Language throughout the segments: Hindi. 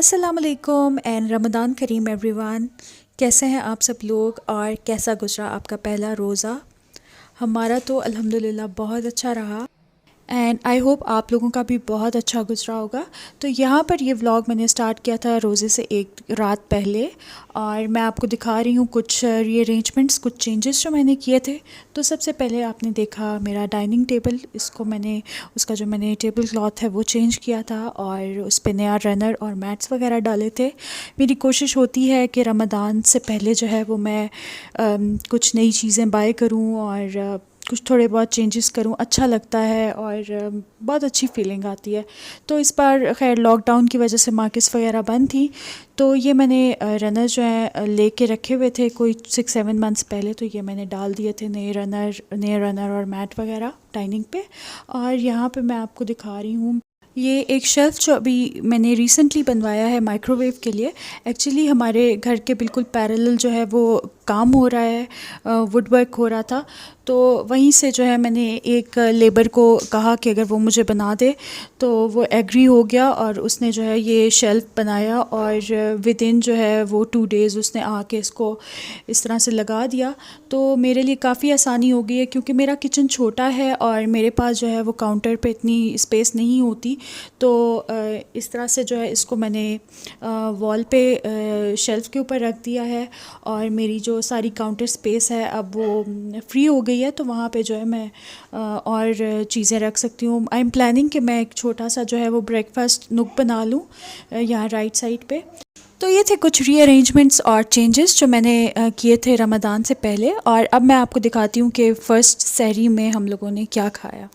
अस्सलाम वालेकुम एंड रमज़ान करीम एवरीवन। कैसे हैं आप सब लोग और कैसा गुजरा आपका पहला रोज़ा? हमारा तो अल्हम्दुलिल्लाह बहुत अच्छा रहा एंड आई होप आप लोगों का भी बहुत अच्छा गुजरा होगा। तो यहाँ पर ये व्लॉग मैंने स्टार्ट किया था रोज़े से एक रात पहले और मैं आपको दिखा रही हूँ कुछ रीअरेंजमेंट्स, कुछ चेंजेस जो मैंने किए थे। तो सबसे पहले आपने देखा मेरा डाइनिंग टेबल, इसको मैंने उसका जो मैंने टेबल क्लॉथ है वो चेंज किया था और उस पे नया रनर और मैट्स वगैरह डाले थे। मेरी कोशिश होती है कि रमज़ान से पहले जो है वो मैं कुछ नई चीज़ें बाय करूँ और कुछ थोड़े बहुत चेंजेस करूँ, अच्छा लगता है और बहुत अच्छी फीलिंग आती है। तो इस बार खैर लॉकडाउन की वजह से मार्केट्स वगैरह बंद थी, तो ये मैंने रनर जो है लेके रखे हुए थे कोई 6-7 मंथ्स पहले, तो ये मैंने डाल दिए थे नए रनर और मैट वगैरह डाइनिंग पे। और यहाँ पे मैं आपको दिखा रही हूँ ये एक शेल्फ़ जो अभी मैंने रिसेंटली बनवाया है माइक्रोवेव के लिए। एक्चुअली हमारे घर के बिल्कुल पैरेलल जो है वो काम हो रहा है, वुड वर्क हो रहा था। तो वहीं से जो है मैंने एक लेबर को कहा कि अगर वो मुझे बना दे, तो वो एग्री हो गया और उसने जो है ये शेल्फ़ बनाया और विदिन जो है वो 2 डेज़ उसने आके इसको इस तरह से लगा दिया। तो मेरे लिए काफ़ी आसानी हो गई है क्योंकि मेरा किचन छोटा है और मेरे पास जो है वो काउंटर पे इतनी स्पेस नहीं होती। तो इस तरह से जो है इसको मैंने वॉल पे शेल्फ़ के ऊपर रख दिया है और मेरी जो सारी काउंटर स्पेस है अब वो फ्री हो गई है। तो वहाँ पे जो है मैं और चीज़ें रख सकती हूँ। आई एम प्लानिंग कि मैं एक छोटा सा जो है वो ब्रेकफास्ट नुक बना लूँ यहाँ राइट साइड पे। तो ये थे कुछ रीअरेंजमेंट्स और चेंजेस जो मैंने किए थे रमज़ान से पहले। और अब मैं आपको दिखाती हूँ कि फ़र्स्ट सहरी में हम लोगों ने क्या खाया।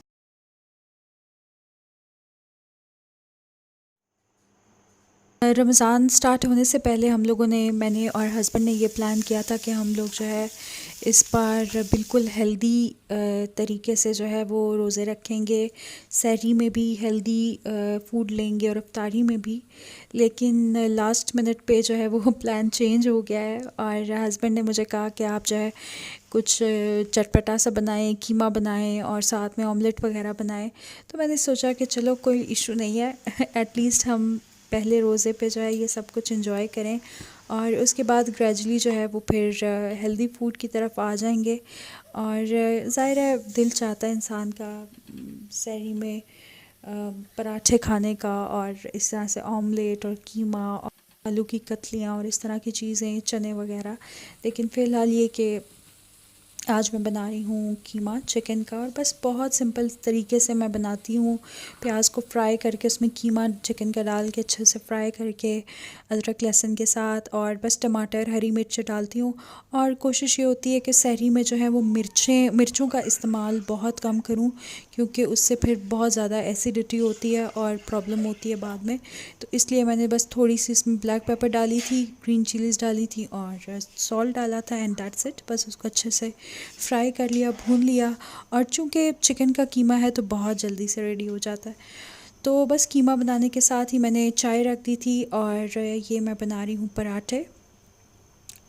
रमज़ान स्टार्ट होने से पहले हम लोगों ने मैंने और हस्बैंड ने ये प्लान किया था कि हम लोग जो है इस बार बिल्कुल हेल्दी तरीके से जो है वो रोज़े रखेंगे, सहरी में भी हेल्दी फूड लेंगे और इफ्तारी में भी। लेकिन लास्ट मिनट पे जो है वो प्लान चेंज हो गया है और हस्बैंड ने मुझे कहा कि आप जो है कुछ चटपटा सा बनाएं, कीमा बनाएं और साथ में ऑमलेट वगैरह बनाएं। तो मैंने सोचा कि चलो कोई इशू नहीं है एटलीस्ट हम पहले रोज़े पे जो है ये सब कुछ एंजॉय करें और उसके बाद ग्रेजुअली जो है वो फिर हेल्दी फूड की तरफ आ जाएंगे। और ज़ाहिर है दिल चाहता है इंसान का सहरी में पराठे खाने का और इस तरह से ऑमलेट और कीमा और आलू की कतलियाँ और इस तरह की चीज़ें, चने वगैरह। लेकिन फ़िलहाल ये कि आज मैं बना रही हूँ कीमा चिकन का और बस बहुत सिंपल तरीके से मैं बनाती हूँ। प्याज को फ्राई करके उसमें कीमा चिकन का डाल के अच्छे से फ्राई करके अदरक लहसुन के साथ और बस टमाटर हरी मिर्च डालती हूँ। और कोशिश ये होती है कि सहरी में जो है वो मिर्चों का इस्तेमाल बहुत कम करूँ क्योंकि उससे फिर बहुत ज़्यादा एसिडिटी होती है और प्रॉब्लम होती है बाद में। तो इसलिए मैंने बस थोड़ी सी इसमें ब्लैक पेपर डाली थी, ग्रीन चिलीज़ डाली थी और सॉल्ट डाला था एंड दैट्स इट। बस उसको अच्छे से फ्राई कर लिया, भून लिया। और चूँकि चिकन का कीमा है तो बहुत जल्दी से रेडी हो जाता है। तो बस कीमा बनाने के साथ ही मैंने चाय रख दी थी और ये मैं बना रही हूँ पराठे।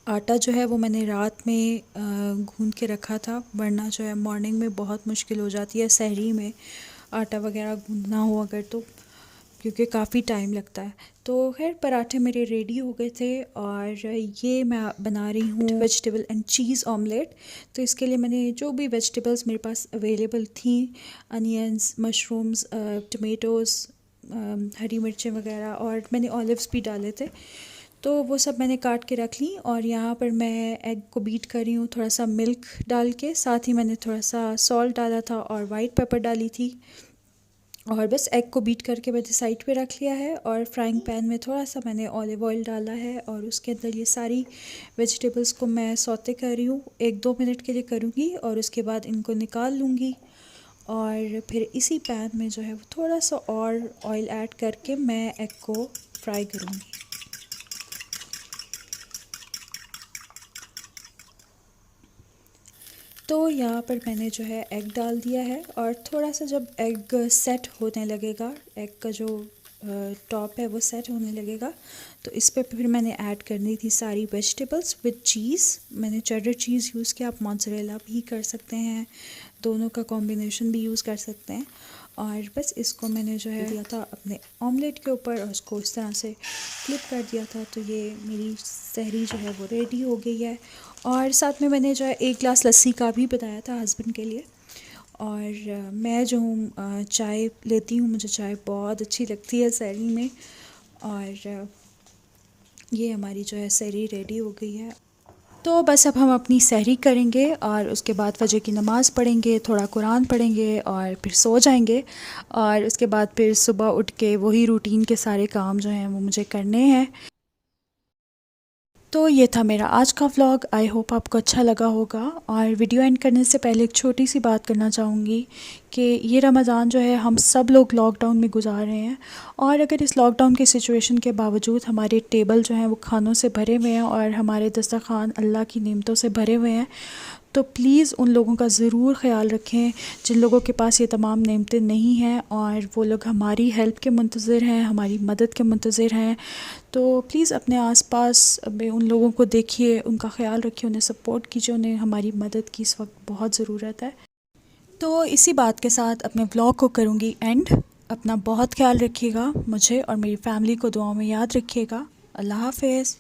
आटा जो है वो मैंने रात में गूँध के रखा था, वरना जो है मॉर्निंग में बहुत मुश्किल हो जाती है सहरी में आटा वगैरह गूँधना हो अगर तो, क्योंकि काफ़ी टाइम लगता है। तो खैर पराठे मेरे रेडी हो गए थे और ये मैं बना रही हूँ वेजिटेबल एंड चीज़ ऑमलेट। तो इसके लिए मैंने जो भी वेजिटेबल्स मेरे पास अवेलेबल थी, अनियंस, मशरूम्स, टमेटोज़, हरी मिर्चें वगैरह और मैंने ऑलिव्स भी डाले थे, तो वो सब मैंने काट के रख ली। और यहाँ पर मैं एग को बीट कर रही हूँ थोड़ा सा मिल्क डाल के, साथ ही मैंने थोड़ा सा सॉल्ट डाला था और वाइट पेपर डाली थी। और बस एग को बीट करके मैंने साइड पे रख लिया है और फ्राइंग पैन में थोड़ा सा मैंने ऑलिव ऑयल डाला है और उसके अंदर ये सारी वेजिटेबल्स को मैं सौते कर रही हूँ। 1-2 मिनट के लिए करूँगी और उसके बाद इनको निकाल लूँगी और फिर इसी पैन में जो है वो थोड़ा सा और ऑयल ऐड करके मैं एग को फ्राई करूँगी। तो यहाँ पर मैंने जो है एग डाल दिया है और थोड़ा सा जब एग सेट होने लगेगा, एग का जो टॉप है वो सेट होने लगेगा। तो इस पे फिर मैंने ऐड करनी थी सारी वेजिटेबल्स विद चीज़। मैंने चेडर चीज़ यूज़ किया, आप मोज़रेला भी कर सकते हैं, दोनों का कॉम्बिनेशन भी यूज़ कर सकते हैं। और बस इसको मैंने जो है दिया था अपने ऑमलेट के ऊपर और उसको इस तरह से फ्लिप कर दिया था। तो ये मेरी सहरी जो है वो रेडी हो गई है। और साथ में मैंने जो है 1 गिलास लस्सी का भी बताया था हस्बैंड के लिए। और मैं जो हूँ चाय लेती हूँ, मुझे चाय बहुत अच्छी लगती है सहरी में। और ये हमारी जो है सहरी रेडी हो गई है। तो बस अब हम अपनी सहरी करेंगे और उसके बाद फजर की नमाज़ पढ़ेंगे, थोड़ा कुरान पढ़ेंगे और फिर सो जाएंगे। और उसके बाद फिर सुबह उठ के वही रूटीन के सारे काम जो हैं वो मुझे करने हैं। तो ये था मेरा आज का व्लॉग। आई होप आपको अच्छा लगा होगा। और वीडियो एंड करने से पहले एक छोटी सी बात करना चाहूँगी कि ये रमज़ान जो है हम सब लोग लॉकडाउन में गुजार रहे हैं। और अगर इस लॉकडाउन की सिचुएशन के बावजूद हमारे टेबल जो हैं वो खानों से भरे हुए हैं और हमारे दस्तरखान अल्लाह की नेमतों से भरे हुए हैं, तो प्लीज़ उन लोगों का ज़रूर ख़याल रखें जिन लोगों के पास ये तमाम नेमतें नहीं हैं और वो लोग हमारी हेल्प के मुंतज़िर हैं, हमारी मदद के मुंतज़िर हैं। तो प्लीज़ अपने आसपास में उन लोगों को देखिए, उनका ख़याल रखिए, उन्हें सपोर्ट कीजिए, उन्हें हमारी मदद की इस वक्त बहुत ज़रूरत है। तो इसी बात के साथ अपने व्लॉग को करूँगी एंड। अपना बहुत ख्याल रखिएगा, मुझे और मेरी फ़ैमिली को दुआओं में याद रखिएगा। अल्लाह हाफ़िज़।